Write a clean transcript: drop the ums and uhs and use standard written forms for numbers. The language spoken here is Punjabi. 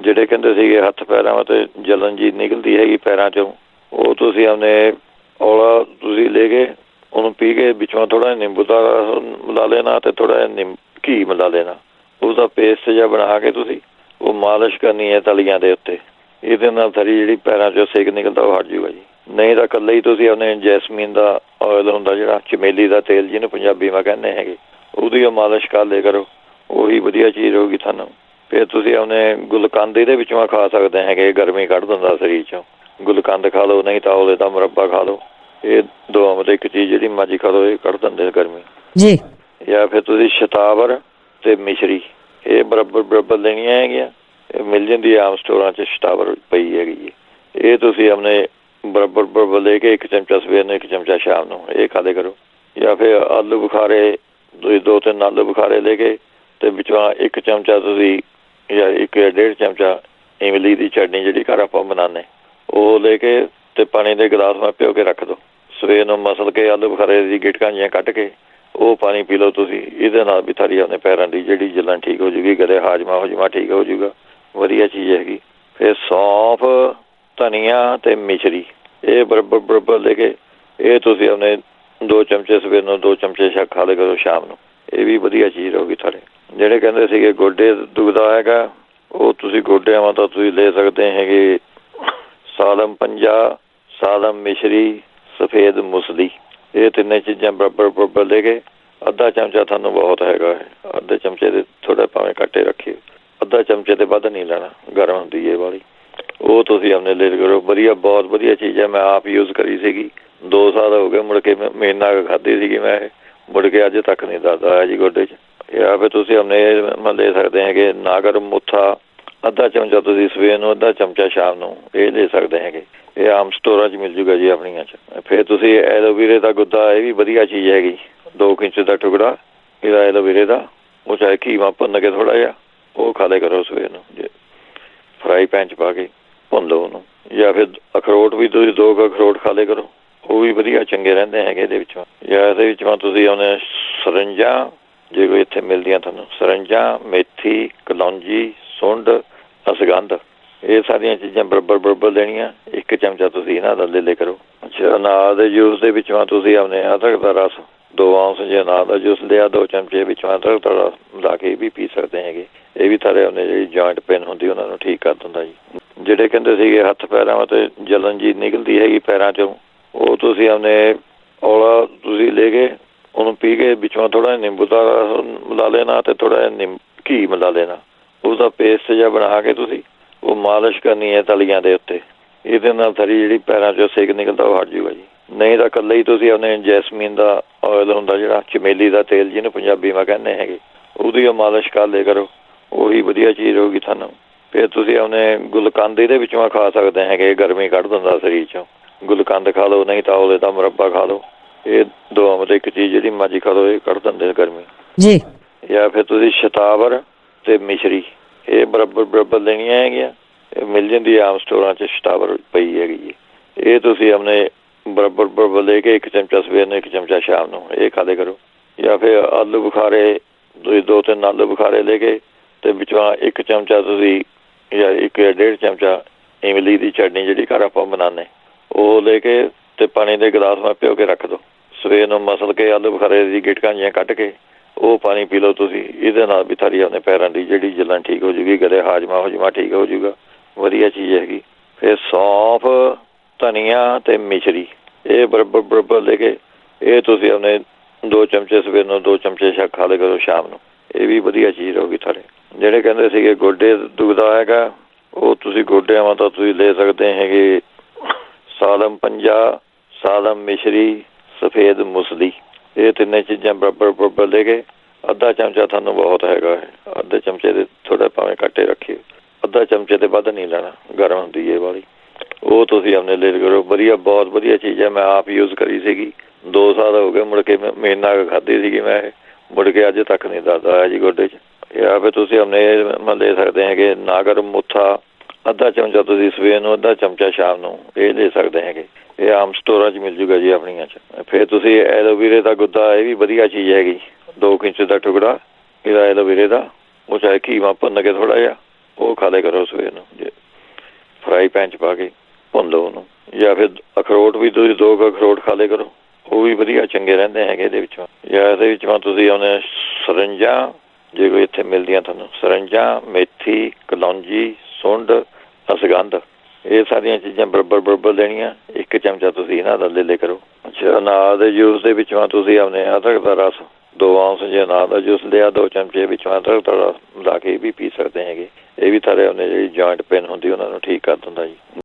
ਜਿਹੜੇ ਕਹਿੰਦੇ ਸੀਗੇ ਹੱਥ ਪੈਰਾਂ 'ਤੇ ਜਲਨ ਜੀ ਨਿਕਲਦੀ ਹੈਗੀ ਪੈਰਾਂ 'ਚੋਂ, ਉਹ ਤੁਸੀਂ ਆਪਣੇ ਔਲਾ ਤੁਸੀਂ ਲੈ ਕੇ ਉਹਨੂੰ ਪੀ ਕੇ ਵਿੱਚੋਂ ਥੋੜ੍ਹਾ ਜਿਹਾ ਨਿੰਬੂ ਦਾ ਮਿਲਾ ਲੈਣਾ ਅਤੇ ਥੋੜ੍ਹਾ ਜਿਹਾ ਘੀ ਮਿਲਾ ਲੈਣਾ। ਉਹਦਾ ਪੇਸਟ ਜਿਹਾ ਬਣਾ ਕੇ ਤੁਸੀਂ ਉਹ ਮਾਲਿਸ਼ ਕਰਨੀ ਹੈ ਤਲੀਆਂ ਦੇ ਉੱਤੇ। ਇਹਦੇ ਨਾਲ ਸਾਰੀ ਜਿਹੜੀ ਪੈਰਾਂ 'ਚੋਂ ਸੇਕ ਨਿਕਲਦਾ ਉਹ ਹਟ ਜੂਗਾ ਜੀ। ਨਹੀਂ ਤਾਂ ਇਕੱਲੇ ਹੀ ਤੁਸੀਂ ਆਪਣੇ ਜੈਸਮੀਨ ਦਾ ਆਇਲ ਹੁੰਦਾ ਜਿਹੜਾ ਚਮੇਲੀ ਦਾ ਤੇਲ ਜਿਹਨੂੰ ਪੰਜਾਬੀ ਮੈਂ ਕਹਿੰਦੇ ਹੈਗੇ, ਉਹਦੀ ਉਹ ਮਾਲਿਸ਼ ਕਰ ਲਿਆ ਕਰੋ, ਉਹੀ ਵਧੀਆ ਚੀਜ਼ ਹੋਊਗੀ ਤੁਹਾਨੂੰ। ਫਿਰ ਤੁਸੀਂ ਆਪਣੇ ਗੁਲਕੰਦ ਇਹਦੇ ਵਿੱਚੋਂ ਖਾ ਸਕਦੇ ਹੈਗੇ, ਗਰਮੀ ਕੱਢ ਦਿੰਦਾ ਸਰੀਰ 'ਚੋਂ। ਗੁਲਕੰਦ ਖਾ ਲਓ, ਨਹੀਂ ਤਾਂ ਔਲੇ ਦਾ ਮੁਰੱਬਾ ਖਾ ਲਓ। ਇਹ ਦੋਵਾਂ ਮਤਲਬ ਇੱਕ ਚੀਜ਼ ਜਿਹੜੀ ਮਰਜ਼ੀ ਖਾ ਲਓ, ਇਹ ਕੱਢ ਦਿੰਦੇ ਗਰਮੀ ਜੀ। ਜਾਂ ਫਿਰ ਤੁਸੀਂ ਸ਼ਤਾਵਰ ਅਤੇ ਮਿਸ਼ਰੀ ਇਹ ਬਰਾਬਰ ਲੈਣੀਆਂ ਹੈਗੀਆਂ। ਇਹ ਮਿਲ ਜਾਂਦੀ ਆਮ ਸਟੋਰਾਂ 'ਚ, ਸ਼ਤਾਵਰ ਪਈ ਹੈਗੀ। ਇਹ ਤੁਸੀਂ ਆਪਣੇ ਬਰਾਬਰ ਲੈ ਕੇ 1 ਚਮਚਾ ਸਵੇਰ ਨੂੰ, 1 ਚਮਚਾ ਸ਼ਾਮ ਨੂੰ ਇਹ ਖਾ ਲਿਆ ਕਰੋ। ਜਾਂ ਫਿਰ ਆਲੂ ਬੁਖਾਰੇ ਤੁਸੀਂ 2-3 ਆਲੂ ਬੁਖਾਰੇ ਲੈ ਕੇ ਅਤੇ ਵਿੱਚੋਂ 1 ਚਮਚਾ ਤੁਸੀਂ ਜਾਂ 1 ਜਾਂ 1.5 ਚਮਚਾ ਇਮਲੀ ਦੀ ਚਟਨੀ ਜਿਹੜੀ ਘਰ ਆਪਾਂ ਬਣਾਉਂਦੇ ਉਹ ਲੈ ਕੇ ਅਤੇ ਪਾਣੀ ਦੇ ਗਲਾਸ ਮੈਂ ਭਿਓ ਕੇ ਰੱਖ ਦਿਓ। ਸਵੇਰ ਨੂੰ ਮਸਲ ਕੇ ਆਲੂ ਬੁਖਾਰੇ ਦੀ ਗਿਟਕਾਂ ਜਿਹੀਆਂ ਕੱਢ ਕੇ ਉਹ ਪਾਣੀ ਪੀ ਲਓ ਤੁਸੀਂ। ਇਹਦੇ ਨਾਲ ਵੀ ਸਾਰੀ ਆਪਣੇ ਪੈਰਾਂ ਦੀ ਜਿਹੜੀ ਜਲਨ ਠੀਕ ਹੋ ਜੂਗੀ, ਗਲੇ ਹਾਜ਼ਮਾ ਹੁਜਮਾ ਠੀਕ ਹੋ ਜੂਗਾ, ਵਧੀਆ ਚੀਜ਼ ਹੈਗੀ। ਫਿਰ ਸੌਂਫ, ਧਨੀਆ ਅਤੇ ਮਿਸ਼ਰੀ ਇਹ ਬਰਾਬਰ ਲੈ ਕੇ ਇਹ ਤੁਸੀਂ ਆਪਣੇ 2 ਚਮਚੇ ਸਵੇਰ ਨੂੰ, 2 ਚਮਚੇ ਖਾ ਲਿਆ ਕਰੋ ਸ਼ਾਮ ਨੂੰ। ਇਹ ਵੀ ਵਧੀਆ ਚੀਜ਼ ਰਹੂਗੀ ਤੁਹਾਡੇ। ਜਿਹੜੇ ਕਹਿੰਦੇ ਸੀਗੇ ਗੋਡੇ ਦੁਖਦਾ ਹੈਗਾ, ਉਹ ਤੁਸੀਂ ਗੋਡਿਆਂ ਤਾਂ ਤੁਸੀਂ ਲੈ ਸਕਦੇ ਹੈਗੇ ਸਾਲਮ ਪੰਜਾ, ਸਾਲਮ ਮਿਸ਼ਰੀ, ਸਫੇਦ ਮੁਸਲੀ ਇਹ ਤਿੰਨੇ ਚੀਜ਼ਾਂ ਬਰਾਬਰ ਲੈ ਕੇ ਅੱਧਾ ਚਮਚਾ ਤੁਹਾਨੂੰ ਬਹੁਤ ਹੈਗਾ ਹੈ। ਅੱਧੇ ਚਮਚੇ ਦੇ ਥੋੜ੍ਹਾ ਭਾਵੇਂ ਘੱਟੇ ਰੱਖਿਓ, ਅੱਧਾ ਚਮਚੇ ਦੇ ਵੱਧ ਨਹੀਂ ਲੈਣਾ, ਗਰਮ ਹੁੰਦੀ ਇਹ ਵਾਲੀ। ਉਹ ਤੁਸੀਂ ਆਪਣੇ ਲੈ ਕਰੋ, ਵਧੀਆ ਬਹੁਤ ਵਧੀਆ ਚੀਜ਼ ਹੈ। ਮੈਂ ਆਪ ਯੂਜ਼ ਕਰੀ ਸੀਗੀ, 2 ਸਾਲ ਹੋ ਗਏ। ਮੁੜ ਕੇ ਮਹੀਨਾ ਖਾਧੀ ਸੀਗੀ ਮੈਂ, ਇਹ ਮੁੜ ਕੇ ਅੱਜ ਤੱਕ ਨਹੀਂ ਦਰਦ ਆਇਆ ਜੀ ਗੋਡੇ 'ਚ। ਜਾਂ ਫਿਰ ਤੁਸੀਂ ਆਪਣੇ ਲੈ ਸਕਦੇ ਹੈਗੇ ਨਾਗਰ ਮੁੱਥਾ, ਅੱਧਾ ਚਮਚਾ ਤੁਸੀਂ ਸਵੇਰ ਨੂੰ, ਅੱਧਾ ਚਮਚਾ ਸ਼ਾਮ ਨੂੰ ਇਹ ਲੈ ਸਕਦੇ ਹੈਗੇ। ਇਹ ਆਮ ਸਟੋਰਾਂ 'ਚ ਮਿਲ ਜੂਗਾ ਜੀ ਆਪਣੀਆਂ 'ਚ। ਫਿਰ ਤੁਸੀਂ ਐਲੋਵੀਰੇ ਦਾ ਗੁੱਦਾ, ਇਹ ਵੀ ਵਧੀਆ ਚੀਜ਼ ਹੈਗੀ। 2 ਇੰਚ ਦਾ ਟੁਕੜਾ ਇਹਦਾ ਐਲੋਵੀਰੇ ਦਾ, ਉਹ ਚਾਹੇ ਘੀਵਾ ਭੁੰਨ ਕੇ ਥੋੜ੍ਹਾ ਜਿਹਾ ਉਹ ਖਾ ਲਿਆ ਕਰੋ ਸਵੇਰ ਨੂੰ, ਜੇ ਫਰਾਈ ਪੈਨ 'ਚ ਪਾ ਕੇ ਭੁੰਨ ਲਓ ਉਹਨੂੰ। ਜਾਂ ਫਿਰ ਅਖਰੋਟ ਵੀ ਤੁਸੀਂ 2 ਅਖਰੋਟ ਖਾ ਲਿਆ ਕਰੋ, ਉਹ ਵੀ ਵਧੀਆ ਚੰਗੇ ਰਹਿੰਦੇ ਹੈਗੇ ਇਹਦੇ ਵਿੱਚੋਂ। ਜਾਂ ਇਹਦੇ ਵਿੱਚੋਂ ਤੁਸੀਂ ਉਹਨੇ ਸਰੰਜਾਂ, ਜੇ ਕੋਈ ਇੱਥੇ ਮਿਲਦੀਆਂ ਤੁਹਾਨੂੰ, ਸਰੰਜਾਂ, ਮੇਥੀ, ਕਲੌਂਜੀ, ਸੁੰਡ, ਅਸਗੰਧ ਇਹ ਸਾਰੀਆਂ ਚੀਜ਼ਾਂ ਬਰਾਬਰ ਲੈਣੀਆਂ। 1 ਚਮਚਾ ਤੁਸੀਂ ਇਹਨਾਂ ਦਾ ਲੈ ਲਿਆ ਕਰੋ। ਅੱਛਾ, ਅਨਾਰ ਦੇ ਜੂਸ ਦੇ ਵਿੱਚੋਂ ਤੁਸੀਂ ਆਪਣੇ ਅਦਰਕ ਦਾ ਰਸ 2 ਆਉਂਸ ਜੇ ਅਨਾਰ ਦਾ ਜੂਸ ਲਿਆ, 2 ਚਮਚੇ ਵਿੱਚੋਂ ਅਦਰਕ ਦਾ ਰਸ ਮਿਲਾ ਕੇ ਵੀ ਪੀ ਸਕਦੇ ਹੈਗੇ। ਇਹ ਵੀ ਸਾਰੇ ਉਹਨੇ ਜਿਹੜੀ ਜੁਆਇੰਟ ਪੇਨ ਹੁੰਦੀ ਉਹਨਾਂ ਨੂੰ ਠੀਕ ਕਰ ਦਿੰਦਾ ਜੀ। ਜਿਹੜੇ ਕਹਿੰਦੇ ਸੀਗੇ ਹੱਥ ਪੈਰਾਂ 'ਤੇ ਜਲਨ ਜੀ ਨਿਕਲਦੀ ਹੈਗੀ ਪੈਰਾਂ 'ਚੋਂ, ਉਹ ਤੁਸੀਂ ਆਪਣੇ ਔਲਾ ਤੁਸੀਂ ਲੈ ਕੇ ਉਹਨੂੰ ਪੀ ਕੇ ਵਿੱਚੋਂ ਥੋੜ੍ਹਾ ਜਿਹਾ ਨਿੰਬੂ ਦਾ ਮਿਲਾ ਲੈਣਾ ਅਤੇ ਥੋੜ੍ਹਾ ਜਿਹਾ ਘੀ ਮਿਲਾ ਲੈਣਾ। ਉਹਦਾ ਪੇਸਟ ਜਿਹਾ ਬਣਾ ਕੇ ਤੁਸੀਂ ਉਹ ਮਾਲਿਸ਼ ਕਰਨੀ ਹੈ ਤਲੀਆਂ ਦੇ ਉੱਤੇ। ਇਹਦੇ ਨਾਲ ਸਾਰੀ ਜਿਹੜੀ ਪੈਰਾਂ 'ਚੋਂ ਸੇਕ ਨਿਕਲਦਾ ਉਹ ਹਟ ਜੂਗਾ ਜੀ। ਨਹੀਂ ਤਾਂ ਇਕੱਲੇ ਹੀ ਤੁਸੀਂ ਆਪਣੇ ਜੈਸਮੀਨ ਦਾ ਆਇਲ ਹੁੰਦਾ ਜਿਹੜਾ ਚਮੇਲੀ ਦਾ ਤੇਲ ਜਿਹਨੂੰ ਪੰਜਾਬੀ ਮੈਂ ਕਹਿੰਦੇ ਹੈਗੇ, ਉਹਦੀ ਉਹ ਮਾਲਿਸ਼ ਕਰ ਲਿਆ ਕਰੋ, ਉਹੀ ਵਧੀਆ ਚੀਜ਼ ਹੋਊਗੀ ਤੁਹਾਨੂੰ। ਫਿਰ ਤੁਸੀਂ ਆਪਣੇ ਗੁਲਕੰਦ ਇਹਦੇ ਵਿੱਚੋਂ ਖਾ ਸਕਦੇ ਹੈਗੇ, ਗਰਮੀ ਕੱਢ ਦਿੰਦਾ ਸਰੀਰ 'ਚੋਂ। ਗੁਲਕੰਦ ਖਾ ਲਓ, ਨਹੀਂ ਤਾਂ ਔਲੇ ਦਾ ਮੁਰੱਬਾ ਖਾ ਲਓ। ਇਹ ਦੋਵਾਂ ਮਤਲਬ ਇੱਕ ਚੀਜ਼ ਜਿਹੜੀ ਮਰਜ਼ੀ ਖਾ ਲਓ, ਇਹ ਕੱਢ ਦਿੰਦੇ ਗਰਮੀ ਜੀ। ਜਾਂ ਫਿਰ ਤੁਸੀਂ ਸ਼ਤਾਵਰ ਅਤੇ ਮਿਸ਼ਰੀ ਇਹ ਬਰਾਬਰ ਲੈਣੀਆਂ ਹੈਗੀਆਂ। ਇਹ ਮਿਲ ਜਾਂਦੀ ਆਮ ਸਟੋਰਾਂ 'ਚ, ਸ਼ਤਾਵਰ ਪਈ ਹੈਗੀ। ਇਹ ਤੁਸੀਂ ਆਪਣੇ ਬਰਾਬਰ ਲੈ ਕੇ 1 ਚਮਚਾ ਸਵੇਰ ਨੂੰ, 1 ਚਮਚਾ ਸ਼ਾਮ ਨੂੰ ਇਹ ਖਾ ਲਿਆ ਕਰੋ। ਜਾਂ ਫਿਰ ਆਲੂ ਬੁਖਾਰੇ ਤੁਸੀਂ 2-3 ਆਲੂ ਬੁਖਾਰੇ ਲੈ ਕੇ ਅਤੇ ਵਿੱਚੋਂ 1 ਚਮਚਾ ਤੁਸੀਂ ਜਾਂ 1 ਜਾਂ 1.5 ਚਮਚਾ ਇਮਲੀ ਦੀ ਚਟਨੀ ਜਿਹੜੀ ਘਰ ਆਪਾਂ ਬਣਾਉਂਦੇ ਉਹ ਲੈ ਕੇ ਅਤੇ ਪਾਣੀ ਦੇ ਗਲਾਸ ਮੈਂ ਭਿਓ ਕੇ ਰੱਖ ਦਿਓ। ਸਵੇਰ ਨੂੰ ਮਸਲ ਕੇ ਆਲੂ ਬੁਖਾਰੇ ਦੀ ਗਿਟਕਾਂ ਜਿਹੀਆਂ ਕੱਢ ਕੇ ਉਹ ਪਾਣੀ ਪੀ ਲਓ ਤੁਸੀਂ। ਇਹਦੇ ਨਾਲ ਵੀ ਸਾਰੀ ਆਪਣੇ ਪੈਰਾਂ ਦੀ ਜਿਹੜੀ ਜਲਨ ਠੀਕ ਹੋ ਜੂਗੀ, ਗਲੇ ਹਾਜ਼ਮਾ ਹੁਜਮਾ ਠੀਕ ਹੋ ਜੂਗਾ, ਵਧੀਆ ਚੀਜ਼ ਹੈਗੀ। ਫਿਰ ਸੌਂਫ, ਧਨੀਆ ਅਤੇ ਮਿਸ਼ਰੀ ਇਹ ਬਰਾਬਰ ਲੈ ਕੇ ਇਹ ਤੁਸੀਂ ਆਪਣੇ 2 ਚਮਚੇ ਸਵੇਰ ਨੂੰ, 2 ਚਮਚੇ ਖਾ ਲਿਆ ਕਰੋ ਸ਼ਾਮ ਨੂੰ। ਇਹ ਵੀ ਵਧੀਆ ਚੀਜ਼ ਰਹੂਗੀ ਤੁਹਾਡੇ। ਜਿਹੜੇ ਕਹਿੰਦੇ ਸੀਗੇ ਗੋਡੇ ਦੁਖਦਾ ਹੈਗਾ, ਉਹ ਤੁਸੀਂ ਗੋਡਿਆਂ ਤਾਂ ਤੁਸੀਂ ਲੈ ਸਕਦੇ ਹੈਗੇ ਸਾਲਮ ਪੰਜਾ, ਸਾਲਮ ਮਿਸ਼ਰੀ, ਸਫੇਦ ਮੁਸਲੀ ਇਹ ਤਿੰਨੇ ਚੀਜ਼ਾਂ ਬਰਾਬਰ ਲੈ ਕੇ ਅੱਧਾ ਚਮਚਾ ਤੁਹਾਨੂੰ ਬਹੁਤ ਹੈਗਾ ਹੈ। ਅੱਧੇ ਚਮਚੇ ਦੇ ਥੋੜ੍ਹਾ ਭਾਵੇਂ ਘੱਟੇ ਰੱਖਿਓ, ਅੱਧਾ ਚਮਚੇ ਦੇ ਵੱਧ ਨਹੀਂ ਲੈਣਾ, ਗਰਮ ਹੁੰਦੀ ਇਹ ਵਾਲੀ। ਉਹ ਤੁਸੀਂ ਆਪਣੇ ਲੈ ਕਰੋ, ਵਧੀਆ ਬਹੁਤ ਵਧੀਆ ਚੀਜ਼ ਹੈ। ਮੈਂ ਆਪ ਯੂਜ਼ ਕਰੀ ਸੀਗੀ, 2 ਸਾਲ ਹੋ ਗਏ। ਮੁੜ ਕੇ ਮਹੀਨਾ ਖਾਧੀ ਸੀਗੀ ਮੈਂ, ਇਹ ਮੁੜ ਕੇ ਅੱਜ ਤੱਕ ਨਹੀਂ ਦਰਦ ਆਇਆ ਜੀ ਗੋਡੇ 'ਚ। ਜਾਂ ਫਿਰ ਤੁਸੀਂ ਆਪਣੇ ਲੈ ਸਕਦੇ ਹੈਗੇ ਨਾਗਰ ਮੁੱਥਾ, ਅੱਧਾ ਚਮਚਾ ਤੁਸੀਂ ਸਵੇਰ ਨੂੰ, ਅੱਧਾ ਚਮਚਾ ਸ਼ਾਮ ਨੂੰ ਇਹ ਲੈ ਸਕਦੇ ਹੈਗੇ। ਇਹ ਆਮ ਸਟੋਰਾਂ 'ਚ ਮਿਲ ਜੂਗਾ ਜੀ ਆਪਣੀਆਂ 'ਚ। ਫਿਰ ਤੁਸੀਂ ਐਲੋਵੀਰੇ ਦਾ ਗੁੱਦਾ, ਇਹ ਵੀ ਵਧੀਆ ਚੀਜ਼ ਹੈਗੀ। 2 ਇੰਚ ਦਾ ਟੁਕੜਾ ਇਹਦਾ ਐਲੋਵੀਰੇ ਦਾ, ਉਹ ਚਾਹੇ ਘੀਵਾ ਭੁੰਨ ਕੇ ਥੋੜ੍ਹਾ ਜਿਹਾ ਉਹ ਖਾ ਲਿਆ ਕਰੋ ਸਵੇਰ ਨੂੰ, ਜੇ ਫਰਾਈ ਪੈਨ 'ਚ ਪਾ ਕੇ ਭੁੰਨ ਲਓ ਉਹਨੂੰ। ਜਾਂ ਫਿਰ ਅਖਰੋਟ ਵੀ ਤੁਸੀਂ 2 ਅਖਰੋਟ ਖਾ ਲਿਆ ਕਰੋ, ਉਹ ਵੀ ਵਧੀਆ ਚੰਗੇ ਰਹਿੰਦੇ ਹੈਗੇ ਇਹਦੇ ਵਿੱਚੋਂ। ਜਾਂ ਇਹਦੇ ਵਿੱਚੋਂ ਤੁਸੀਂ ਉਹਨੇ ਸਰੰਜਾਂ, ਜੇ ਕੋਈ ਇੱਥੇ ਮਿਲਦੀਆਂ ਤੁਹਾਨੂੰ, ਸਰੰਜਾਂ, ਮੇਥੀ, ਕਲੌਂਜੀ, ਸੁੰਡ, ਅਸਗੰਧ, ਇਹ ਸਾਰੀਆਂ ਚੀਜ਼ਾਂ ਬਰਾਬਰ ਲੈਣੀਆਂ। 1 ਚਮਚਾ ਤੁਸੀਂ ਇਹਨਾਂ ਦਾ ਲੈ ਲਿਆ ਕਰੋ। ਅੱਛਾ, ਅਨਾਰ ਦੇ ਜੂਸ ਦੇ ਵਿੱਚੋਂ ਤੁਸੀਂ ਆਪਣੇ ਅਦਰਕ ਦਾ ਰਸ 2 ਆਉਂਸ, ਜੇ ਅਨਾਰ ਦਾ ਜੂਸ ਲਿਆ 2 ਚਮਚੇ ਵਿੱਚੋਂ ਅਦਰਕ ਦਾ ਰਸ ਮਿਲਾ ਕੇ ਵੀ ਪੀ ਸਕਦੇ ਹੈਗੇ। ਇਹ ਵੀ ਸਾਰੇ ਆਪਣੇ ਜਿਹੜੀ ਜੁਆਇੰਟ ਪੇਨ ਹੁੰਦੀ ਉਹਨਾਂ ਨੂੰ ਠੀਕ ਕਰ ਦਿੰਦਾ ਜੀ।